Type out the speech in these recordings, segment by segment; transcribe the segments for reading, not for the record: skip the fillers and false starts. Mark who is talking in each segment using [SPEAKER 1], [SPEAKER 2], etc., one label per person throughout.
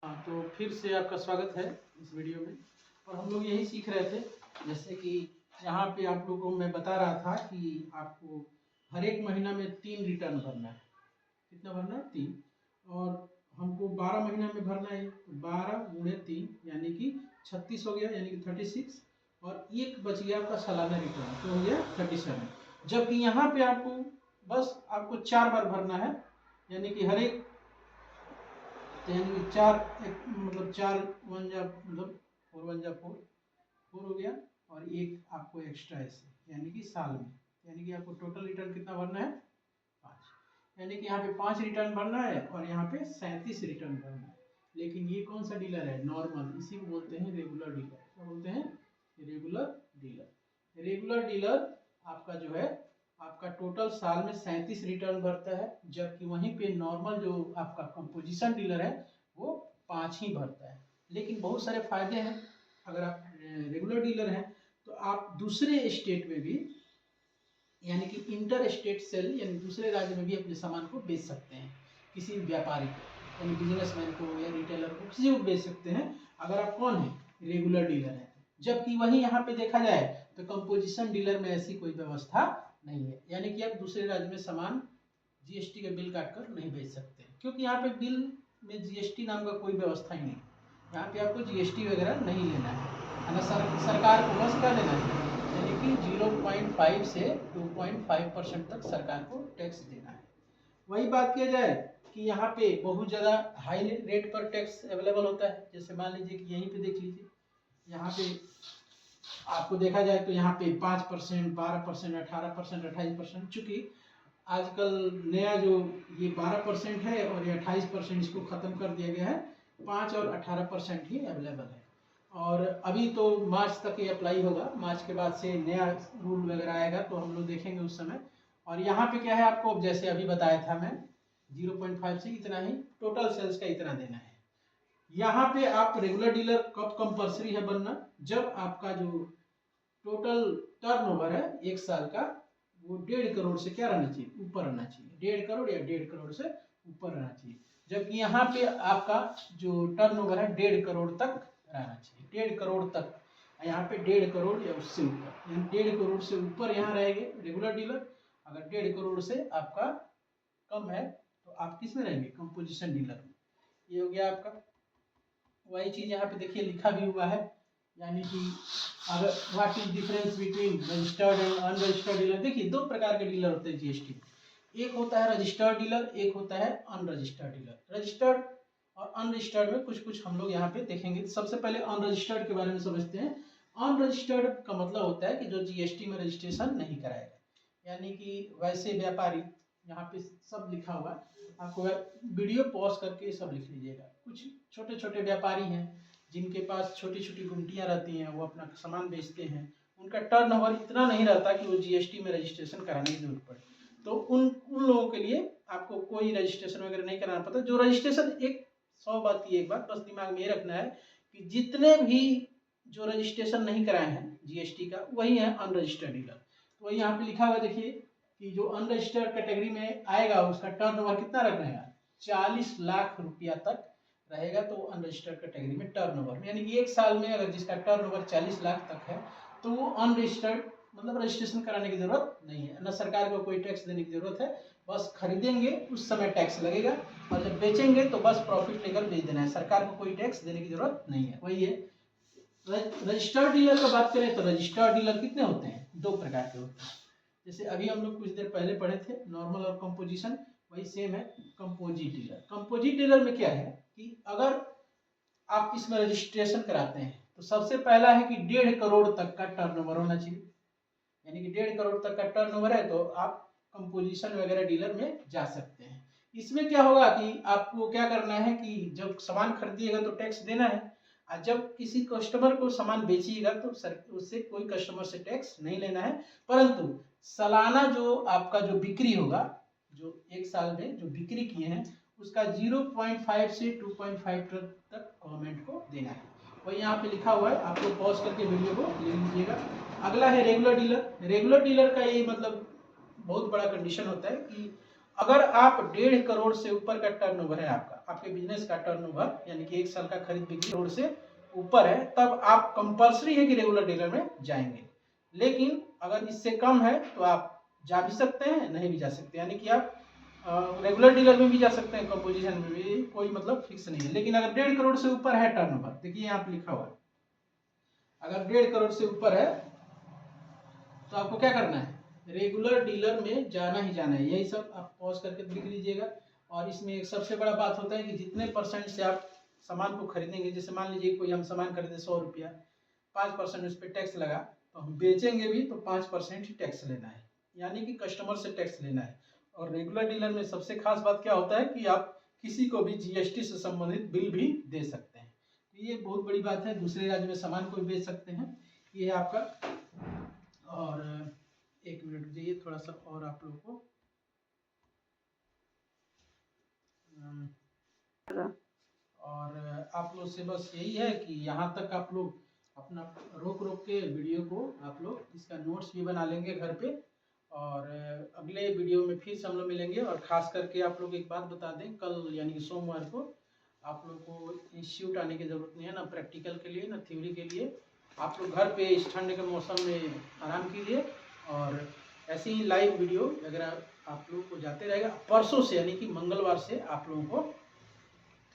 [SPEAKER 1] हाँ, तो फिर से आपका स्वागत है इस वीडियो में। और हम लोग यही सीख रहे थे, जैसे कि यहाँ पे आप लोगों को मैं बता रहा था कि आपको हर एक महीना में 3 रिटर्न भरना है। कितना भरना है? 3। और हमको 12 महीना में भरना है, तो 12 गुणे 3 यानी कि 36 हो गया, यानी कि 36। और एक बच गया आपका सालाना रिटर्न, तो हो गया 37। जबकि यहाँ पे आपको 4 बार भरना है, यानी कि हर एक, तो यानी कि 4 मतलब 4 वन जा मतलब 4 वन जा 4 हो गया। और एक आपको एक्स्ट्रा ऐसे, यानी कि साल में, यानी कि आपको टोटल रिटर्न कितना भरना है? 5। यानी कि यहाँ पे 5 रिटर्न भरना है और यहाँ पे 37 रिटर्न भरना है। लेकिन ये कौन सा डीलर है? नॉर्मल, इसी को बोलते हैं रेगुलर डीलर। क्या बोलते हैं? Regular dealer. रेगुलर डीलर आपका जो है, आपका टोटल साल में 37 रिटर्न भरता है, जबकि वहीं पे नॉर्मल जो आपका कंपोजिशन डीलर है वो 5 ही भरता है। लेकिन बहुत सारे फायदे हैं। अगर आप रेगुलर डीलर हैं तो आप दूसरे स्टेट में भी, यानी कि इंटर स्टेट सेल, यानी दूसरे राज्य में भी अपने सामान को बेच सकते हैं। किसी व्यापारी को, यानी बिजनेसमैन को या रिटेलर को, किसी को बेच सकते हैं अगर आप कौन है? रेगुलर डीलर है। जबकि वहीं यहाँ पे देखा जाए तो कंपोजिशन डीलर में ऐसी कोई व्यवस्था नहीं है, यानी कि आप दूसरे राज्य में सामान जीएसटी का बिल काट कर नहीं बेच सकते, क्योंकि यहाँ पे बिल में जीएसटी नाम का कोई व्यवस्था ही नहीं। यहाँ पे आपको जीएसटी वगैरह नहीं लेना है ना, सरकार को बस क्या देना है, यानी कि 0.5 से 2.5% तक सरकार को टैक्स देना है। वही बात किया जाए कि यहाँ पे बहुत ज़्यादा हाई रेट पर टैक्स अवेलेबल होता है। जैसे मान लीजिए कि यहीं पे देख लीजिए, यहाँ पे आपको देखा जाए तो यहाँ पे 5%, 12%, 18%, 28%, चूँकि आजकल नया जो ये 12% है और ये 28%, इसको ख़त्म कर दिया गया है। 5 और 18% ही अवेलेबल है। और अभी तो मार्च तक ये अप्लाई होगा, मार्च के बाद से नया रूल वगैरह आएगा, तो हम लोग देखेंगे उस समय। और यहाँ पे क्या है, आपको जैसे अभी बताया था मैं, 0.5 से इतना ही टोटल सेल्स का इतना देना है। यहाँ पे आप रेगुलर डीलर कब कंपल्सरी है बनना? जब आपका जो टोटल टर्नओवर है एक साल का, वो 1.5 करोड़ से क्या रहना चाहिए? ऊपर रहना चाहिए। 1.5 करोड़ या 1.5 करोड़ से ऊपर रहना चाहिए। जबकि यहाँ पे आपका जो टर्नओवर है 1.5 करोड़ तक रहना चाहिए। 1.5 करोड़ तक, यहाँ पे 1.5 करोड़ या उससे ऊपर, यानी 1.5 करोड़ से ऊपर यहाँ रहेंगे रेगुलर डीलर। अगर 1.5 करोड़ से आपका कम है तो आप किस में रहेंगे? कंपोजिशन डीलर में। ये हो गया आपका। वही चीज़ यहाँ पे देखिए लिखा भी हुआ है, यानी कि अगर what is difference between registered and unregistered dealer. देखिए 2 प्रकार के डीलर होते हैं जीएसटी में। एक होता है रजिस्टर्ड डीलर, एक होता है अनरजिस्टर्ड डीलर। रजिस्टर्ड और अनरजिस्टर्ड में कुछ कुछ हम लोग यहाँ पे देखेंगे। सबसे पहले अनरजिस्टर्ड के बारे में समझते हैं। अनरजिस्टर्ड का मतलब होता है कि जो जीएसटी में रजिस्ट्रेशन नहीं कराएगा, यानी कि वैसे व्यापारी, यहाँ पे सब लिखा हुआ है, आपको वीडियो पॉज करके सब लिख लीजिएगा। कुछ छोटे छोटे व्यापारी हैं जिनके पास छोटी छोटी गुमटियाँ रहती हैं, वो अपना सामान बेचते हैं, उनका टर्नओवर इतना नहीं रहता कि वो जीएसटी में रजिस्ट्रेशन कराने की जरूरत पड़े, तो उन लोगों के लिए आपको कोई रजिस्ट्रेशन वगैरह नहीं कराना पड़ता। जो रजिस्ट्रेशन, एक 100 बात की एक बात बस दिमाग में ये रखना है कि जितने भी जो रजिस्ट्रेशन नहीं कराए हैं जीएसटी का, वही है अनरजिस्टर्ड डीलर। तो वही यहाँ पे लिखा हुआ देखिए कि जो अनरजिस्टर्ड कैटेगरी में आएगा उसका टर्नओवर कितना रहेगा? 40 लाख रुपया तक रहेगा। तो अनरजिस्टर्ड कैटेगरी में टर्नओवर, यानी कि एक साल में अगर जिसका टर्नओवर 40 लाख तक है तो वो अनरजिस्टर्ड, मतलब रजिस्ट्रेशन कराने की जरूरत नहीं है, न सरकार को कोई टैक्स देने की जरूरत है। बस खरीदेंगे उस समय टैक्स लगेगा, और जब बेचेंगे तो बस प्रॉफिट लेकर बेच देना है, सरकार को कोई टैक्स देने की जरूरत नहीं है। वही है। रजिस्टर्ड डीलर का बात करें तो रजिस्टर्ड डीलर कितने होते हैं? 2 प्रकार के होते हैं। जैसे अभी हम लोग कुछ देर पहले पढ़े थे नॉर्मल और कंपोजिशन, वही सेम है कंपोजिट डीलर। कंपोजिट डीलर में क्या है कि अगर आप इसमें रजिस्ट्रेशन कराते हैं तो सबसे पहला है कि 1.5 करोड़ तक का टर्नओवर होना चाहिए, यानी कि 1.5 करोड़ तक का टर्नओवर है तो आप कंपोजिशन वगैरह डीलर में जा सकते हैं। इसमें क्या होगा कि आपको क्या करना है कि जब सामान खरीदिएगा तो टैक्स देना है, और जब किसी कस्टमर को सामान बेचिएगा तो उससे कोई कस्टमर से टैक्स नहीं लेना है। परंतु सालाना जो आपका जो बिक्री होगा, जो एक साल में जो बिक्री किए हैं, उसका 0.5 से 2.5 तक गवर्नमेंट को देना है। वही यहाँ पे लिखा हुआ है, आपको पॉज करके वीडियो को ले लीजिएगा। अगला है रेगुलर डीलर। रेगुलर डीलर का ये मतलब बहुत बड़ा कंडीशन होता है कि अगर आप 1.5 करोड़ से ऊपर का टर्नओवर है आपका, आपके बिजनेस का टर्नओवर यानी कि 1 साल का खरीद बिक्री करोड़ से ऊपर है, तब आप कंपल्सरी है कि रेगुलर डीलर में जाएंगे। लेकिन अगर इससे कम है तो आप जा भी सकते हैं, नहीं भी जा सकते, यानी कि आप रेगुलर डीलर में भी जा सकते हैं, कंपोजिशन में भी कोई मतलब फिक्स नहीं है। लेकिन अगर 1.5 करोड़ से ऊपर है टर्नओवर, देखिए यहाँ पे लिखा हुआ है, अगर 1.5 करोड़ से ऊपर है तो आपको क्या करना है, रेगुलर डीलर में जाना ही जाना है। यही सब आप पॉज करके लिख लीजिएगा। और इसमें एक सबसे बड़ा बात होता है कि जितने परसेंट से आप सामान को खरीदेंगे, जैसे मान लीजिए कोई हम सामान खरीदे 100 रुपया, 5% उस पर टैक्स लगा, तो हम बेचेंगे भी तो 5% ही टैक्स लेना है, यानी कि कस्टमर से टैक्स लेना है। और रेगुलर डीलर में सबसे खास बात क्या होता है कि आप किसी को भी जीएसटी से संबंधित बिल भी दे सकते हैं। तो ये बहुत बड़ी बात है, दूसरे राज्य में सामान को बेच सकते हैं, ये आपका। और एक मिनट दीजिए, थोड़ा सा और आप लोगों को और आप लोग से बस यही है कि यहाँ तक आप लोग अपना रोक रोक के वीडियो को आप लोग इसका नोट्स भी बना लेंगे घर पे। और अगले वीडियो में फिर से हम लोग मिलेंगे। और ख़ास करके आप लोग एक बात बता दें, कल यानी कि सोमवार को आप लोग को इंस्टीट्यूट आने की ज़रूरत नहीं है, ना प्रैक्टिकल के लिए ना थ्योरी के लिए। आप लोग घर पे इस ठंड के मौसम में आराम कीजिए। और ऐसे ही लाइव वीडियो अगर आप लोग को जाते रहेगा। परसों से यानी कि मंगलवार से आप लोगों को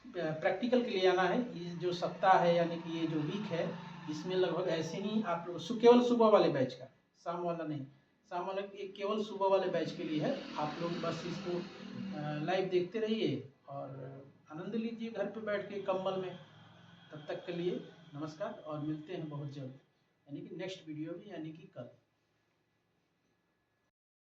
[SPEAKER 1] प्रैक्टिकल के लिए आना है। ये जो सप्ताह है यानी कि ये जो वीक है, इसमें लगभग ऐसे ही आप लोग केवल सुबह वाले बैच का, शाम वाला नहीं, शाम वाला केवल सुबह वाले बैच के लिए है। आप लोग बस इसको लाइव देखते रहिए और आनंद लीजिए घर पे बैठ के कंबल में। तब तक के लिए नमस्कार और मिलते हैं बहुत जल्द, यानी कि नेक्स्ट वीडियो में, यानी कि कल।